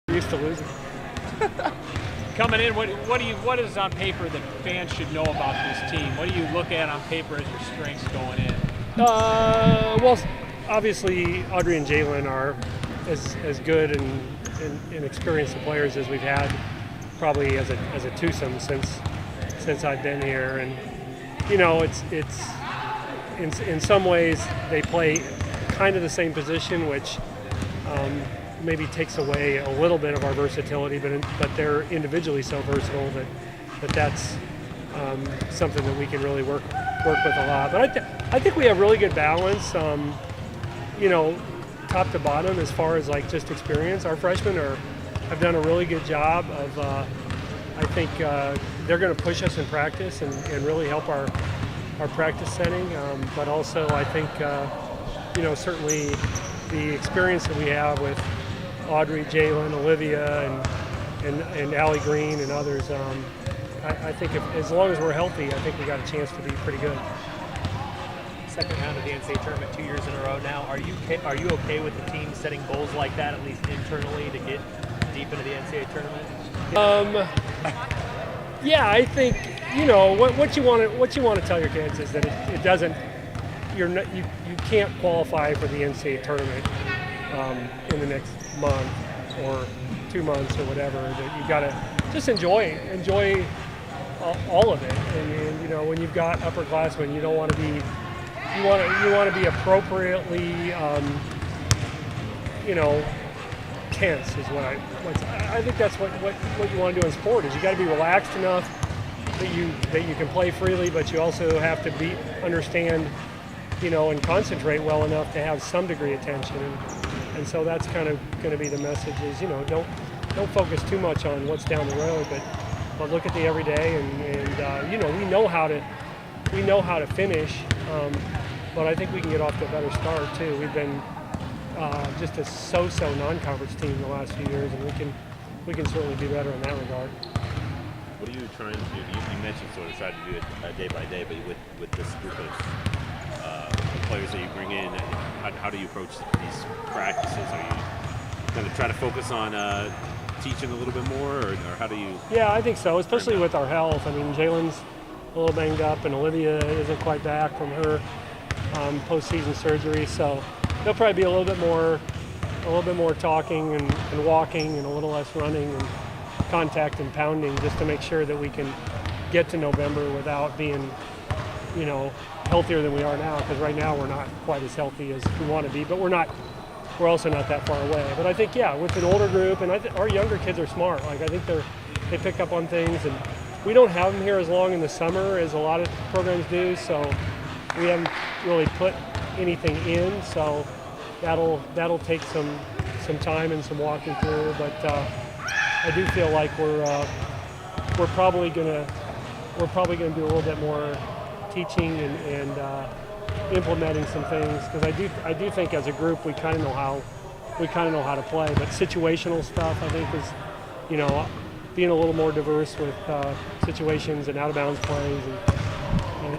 Used to losing. Coming in, what is on paper that fans should know about this team? What do you look at on paper as your strengths going in? Well, obviously Audrey and Jaylen are as good and experienced players as we've had, probably as a twosome since I've been here. And you know, it's in some ways they play kind of the same position, which maybe takes away a little bit of our versatility, but they're individually so versatile that's something that we can really work with a lot. But I think we have really good balance, you know, top to bottom as far as like just experience. Our freshmen have done a really good job of, I think they're going to push us in practice and really help our practice setting. But also I think, you know, certainly the experience that we have with Audrey, Jaylen, Olivia, and Allie Green and others, I think as long as we're healthy, I think we got a chance to be pretty good. Second round of the NCAA tournament 2 years in a row now. Are you okay with the team setting goals like that, at least internally, to get deep into the NCAA tournament? Yeah, I think, you know, what you want to tell your kids is that it doesn't. You can't qualify for the NCAA tournament in the next month or 2 months or whatever. That you got to just enjoy all of it. And you know, when you've got upperclassmen, you don't want to be. You want to be appropriately, you know, tense is what I think that's what you want to do in sport is you got to be relaxed enough that you can play freely, but you also have to understand, you know, and concentrate well enough to have some degree of tension. And so that's kind of going to be the message is, you know, don't focus too much on what's down the road, but look at the everyday and you know, we know how to finish. But I think we can get off to a better start too. We've been just a so-so non-conference team the last few years, and we can certainly be better in that regard. What are you trying to do? You mentioned sort of trying to do it day by day, but with this group of players that you bring in, how do you approach these practices? Are you going to try to focus on teaching a little bit more, or how do you? Yeah, I think so, especially with our health. I mean, Jaylen's a little banged up, and Olivia isn't quite back from her postseason surgery, so there'll probably be a little bit more talking and walking and a little less running and contact and pounding just to make sure that we can get to November without being, you know, healthier than we are now, because right now we're not quite as healthy as we want to be, but we're also not that far away. But I think, yeah, with an older group, and our younger kids are smart. Like, I think they pick up on things, and we don't have them here as long in the summer as a lot of programs do, so we haven't really put anything in, so that'll take some time and some walking through. But I do feel like we're probably gonna do a little bit more teaching and implementing some things, because I do think as a group we kind of know how to play. But situational stuff, I think, is, you know, being a little more diverse with situations and out of bounds plays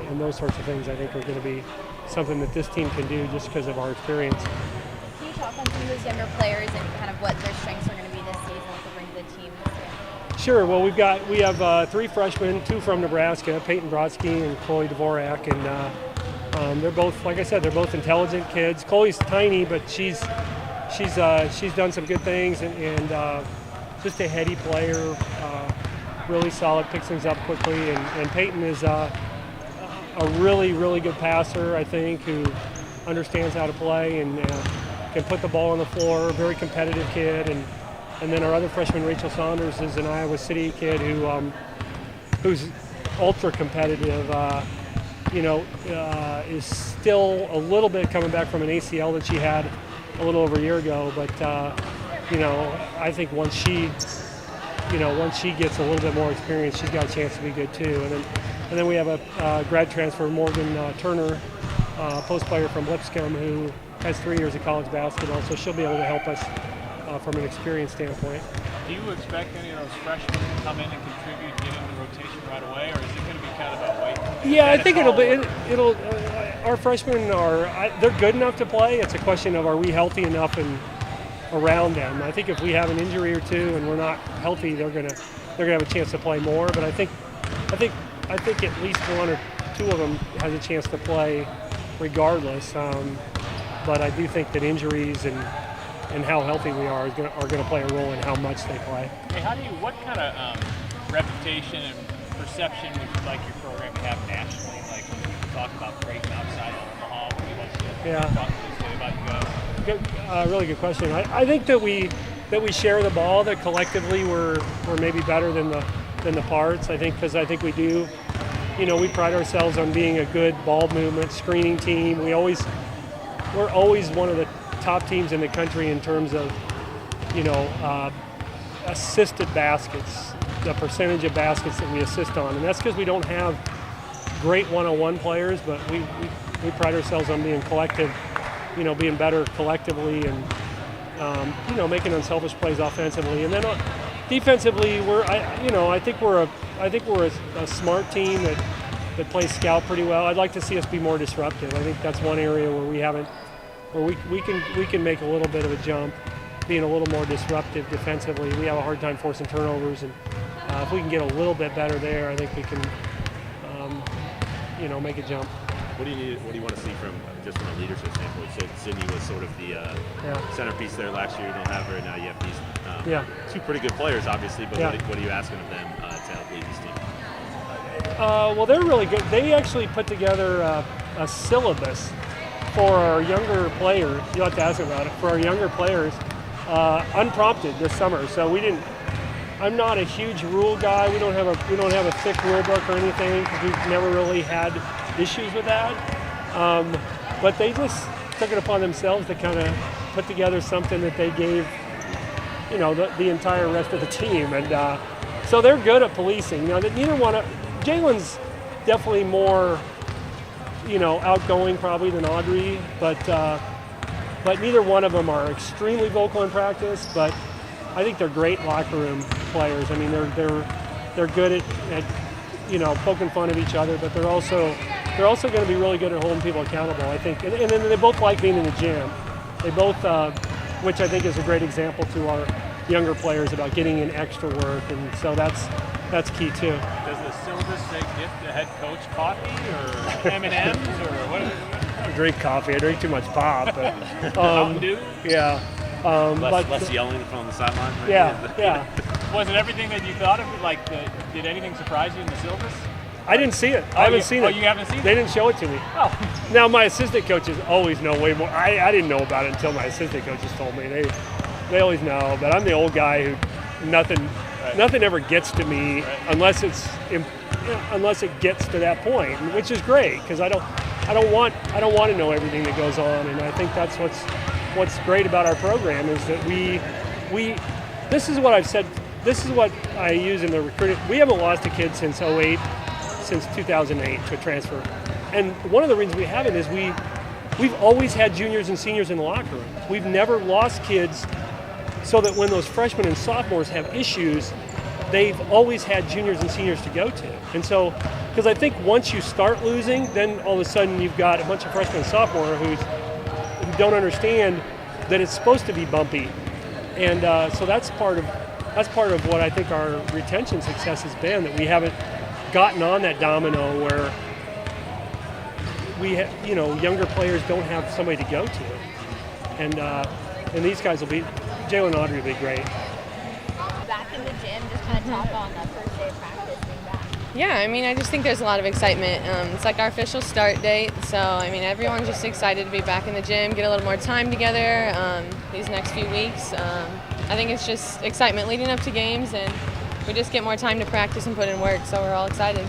and those sorts of things, I think, are going to be something that this team can do just because of our experience. Can you talk on some of those younger players and kind of what their strengths are going to be this season to bring to the team this year? Sure. Well, we have 3 freshmen, 2 from Nebraska, Peyton Brodsky and Chloe Dvorak, and they're both, like I said, they're both intelligent kids. Chloe's tiny, but she's done some good things and just a heady player, really solid, picks things up quickly, and Peyton is a really, really good passer, I think, who understands how to play and can put the ball on the floor, very competitive kid. And then our other freshman, Rachel Saunders, is an Iowa City kid who's ultra competitive, is still a little bit coming back from an ACL that she had a little over a year ago, but I think once she gets a little bit more experience, she's got a chance to be good too. And then we have a grad transfer, Morgan Turner, post player from Lipscomb, who has 3 years of college basketball, so she'll be able to help us from an experience standpoint. Do you expect any of those freshmen to come in and contribute, get in the rotation right away, or is it going to be kind of a wait? Yeah, I think our freshmen they're good enough to play. It's a question of, are we healthy enough and around them? I think if we have an injury or two and we're not healthy, they're gonna have a chance to play more. But I think at least one or two of them has a chance to play regardless. But I do think that injuries and how healthy we are going to play a role in how much they play. Hey, what kind of reputation and perception would you like your program to have nationally? Like when people talk about Creighton outside of Omaha, what do you like to talk to say about you guys? Good, really good question. I think that we share the ball, that collectively we're maybe better than the parts. I think we do. We pride ourselves on being a good ball movement, screening team. We're always one of the top teams in the country in terms of, assisted baskets, the percentage of baskets that we assist on. And that's because we don't have great one-on-one players, but we pride ourselves on being collective, being better collectively and, making unselfish plays offensively. And then defensively, I think we're a smart team that plays scout pretty well. I'd like to see us be more disruptive. I think that's one area where we can make a little bit of a jump, being a little more disruptive defensively. We have a hard time forcing turnovers, and if we can get a little bit better there, I think we can, make a jump. What do you want to see from a leadership standpoint? So Sydney was sort of the centerpiece there last year. You don't have her, and now you have these two pretty good players, obviously. But what are you asking of them to help lead this team? Well, they're really good. They actually put together a syllabus for our younger players. You'll have to ask about it. For our younger players, unprompted this summer. So we didn't. I'm not a huge rule guy. We don't have a thick rule book or anything because we've never really had issues with that. But they just took it upon themselves to kind of put together something that they gave, the entire rest of the team, and so they're good at policing. Jaylen's definitely more, outgoing probably than Audrey, but neither one of them are extremely vocal in practice. But I think they're great locker room players. I mean, they're good at poking fun of each other, but they're also going to be really good at holding people accountable, I think. And then they both like being in the gym. They both, which I think is a great example to our younger players about getting in extra work, and so that's key too. Does the syllabus say get the head coach coffee or M&Ms or what? I drink coffee. I drink too much pop. But, Mountain Dew? Yeah. Less yelling from the sideline. Right? Yeah. Was it everything that you thought of? Like, did anything surprise you in the syllabus? I didn't see it. I haven't seen it. Oh, you haven't seen it? They didn't show it to me. Oh. Now, my assistant coaches always know way more. I didn't know about it until my assistant coaches told me. They always know, but I'm the old guy who nothing ever gets to me unless it gets to that point, which is great because I don't want to know everything that goes on, and I think that's what's great about our program is that we this is what I've said. This is what I use in the recruiting. We haven't lost a kid since 2008 to a transfer. And one of the reasons we haven't is we've always had juniors and seniors in the locker room. We've never lost kids so that when those freshmen and sophomores have issues, they've always had juniors and seniors to go to. And so, because I think once you start losing, then all of a sudden you've got a bunch of freshmen and sophomores who don't understand that it's supposed to be bumpy. And so that's part of what I think our retention success has been, that we haven't gotten on that domino where younger players don't have somebody to go to, and these guys Jaylen and Audrey will be great. Back in the gym, just kind of talk on the first day of practice being back. Yeah, I mean, I just think there's a lot of excitement. It's like our official start date, so I mean, everyone's just excited to be back in the gym, get a little more time together these next few weeks. I think it's just excitement leading up to games, and we just get more time to practice and put in work, so we're all excited.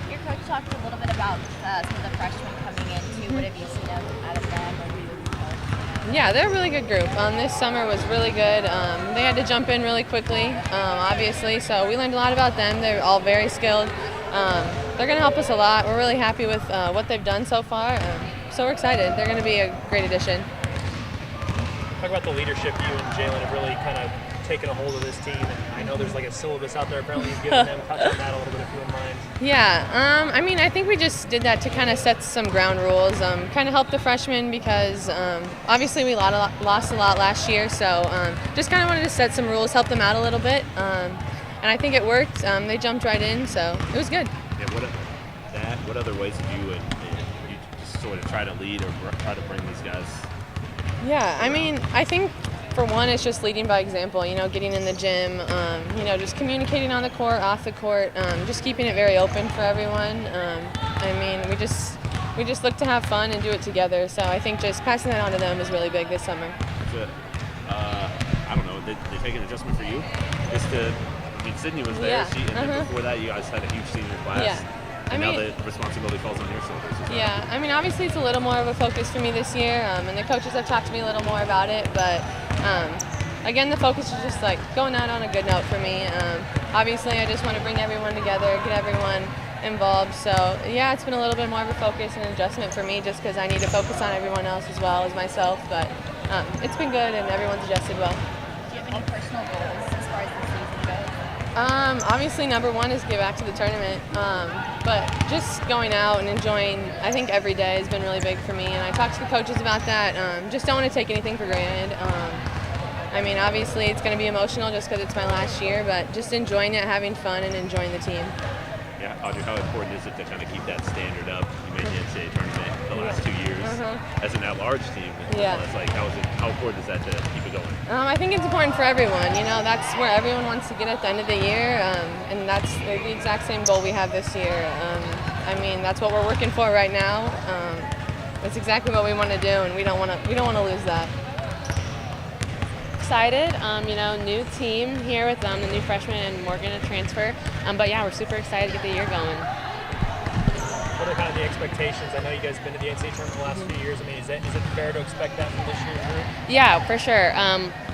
Your coach talked a little bit about some of the freshmen coming in too. What have you seen out of them? Or do you looking forward to? Yeah, they're a really good group. This summer was really good. They had to jump in really quickly, obviously, so we learned a lot about them. They're all very skilled. They're going to help us a lot. We're really happy with what they've done so far, so we're excited. They're going to be a great addition. Talk about the leadership you and Jaylen have really kind of taken a hold of this team? And I know there's like a syllabus out there. Apparently, you've given them. Touch on that a little bit if you wouldn't mind. Yeah, I mean, I think we just did that to kind of set some ground rules, kind of help the freshmen because obviously we lost a lot last year, so just kind of wanted to set some rules, help them out a little bit, and I think it worked. They jumped right in, so it was good. Yeah, what other ways have you just sort of try to lead or try to bring these guys? Yeah, I mean, I think for one, it's just leading by example, getting in the gym, just communicating on the court, off the court, just keeping it very open for everyone. I mean, we just look to have fun and do it together, so I think just passing that on to them is really big this summer. I don't know, did they take an adjustment for you? Sydney was there, Yeah. and then before that you guys had a huge senior class. Yeah. And now the responsibility falls on your shoulders. Yeah, I mean, obviously it's a little more of a focus for me this year, and the coaches have talked to me a little more about it, but again, the focus is just like going out on a good note for me. Obviously, I just want to bring everyone together, get everyone involved, so yeah, it's been a little bit more of a focus and adjustment for me just because I need to focus on everyone else as well as myself, but it's been good and everyone's adjusted well. Do you have any personal goals as far as the season goes? Obviously, number one is get back to the tournament, but just going out and enjoying, I think every day has been really big for me, and I talked to the coaches about that. Just don't want to take anything for granted. I mean, obviously, it's going to be emotional just because it's my last year, but just enjoying it, having fun, and enjoying the team. Yeah, Audrey, how important is it to kind of keep that standard up? You made the NCAA tournament the last 2 years as an at-large team. Yeah. It's like, how important is that to keep it going? I think it's important for everyone. That's where everyone wants to get at the end of the year, and that's the exact same goal we have this year. I mean, that's what we're working for right now. That's exactly what we want to do, and we don't want to lose that. Excited, new team here with the new freshman and Morgan a transfer. But yeah, we're super excited to get the year going. What are kind of the expectations? I know you guys have been to the NCAA tournament the last few years. I mean, is it fair to expect that from this year's group? Yeah, for sure.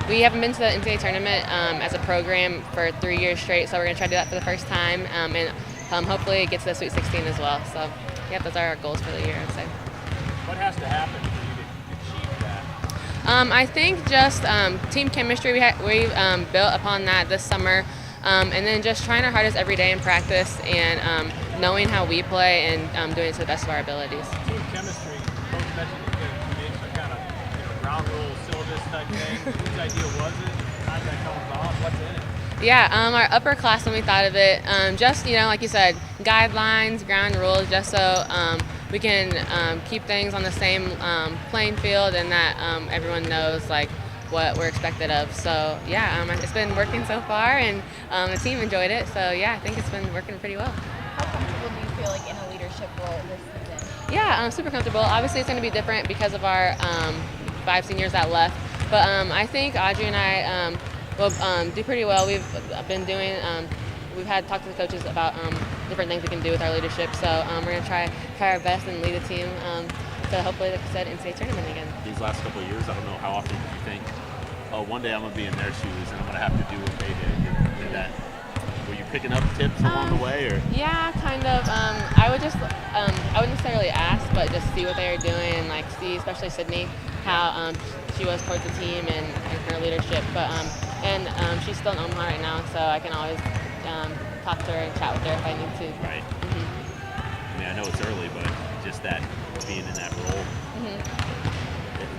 We haven't been to the NCAA tournament as a program for 3 years straight, so we're going to try to do that for the first time and hopefully get to the Sweet 16 as well. So, yeah, those are our goals for the year, I'd say. What has to happen for you to achieve that? I think just team chemistry. We built upon that this summer, and then just trying our hardest every day in practice and knowing how we play and doing it to the best of our abilities. Team chemistry, Coach mentioned it's going to create some kind of ground rule syllabus type thing. Whose idea was it? How did that come about? What's in it? Yeah, our upperclassmen, we thought of it, just, like you said, guidelines, ground rules, just so we can keep things on the same playing field and that everyone knows, what we're expected of. So, yeah, it's been working so far, and the team enjoyed it. So, yeah, I think it's been working pretty well. How comfortable do you feel in a leadership role this season? Yeah, I'm super comfortable. Obviously, it's going to be different because of our 5 seniors that left. But I think Audrey and I will do pretty well. We've been doing, we've had talked to the coaches about different things we can do with our leadership. So we're going to try our best and lead the team to hopefully, like I said, NCAA tournament again. These last couple of years, I don't know how often did you think, one day I'm going to be in their shoes and I'm going to have to do what they did. Were you picking up tips along the way? Or? Yeah, kind of. I would just, I wouldn't necessarily ask, but just see what they were doing, see, especially Sydney, how she was towards the team and her leadership. But she's still in Omaha right now, so I can always talk to her and chat with her if I need to. Right. I mean, I know it's early, but just that being in that role,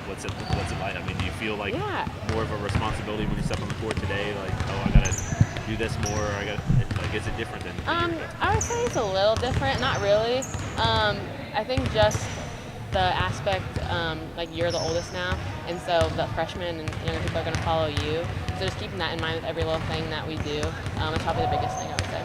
what's it like? I mean, do you feel like more of a responsibility when you step on the court today? I got to do this more, or is it different than a year ago? I would say it's a little different, not really. I think just the aspect, you're the oldest now, and so the freshmen and younger people are going to follow you. So just keeping that in mind with every little thing that we do is probably the biggest thing I would say.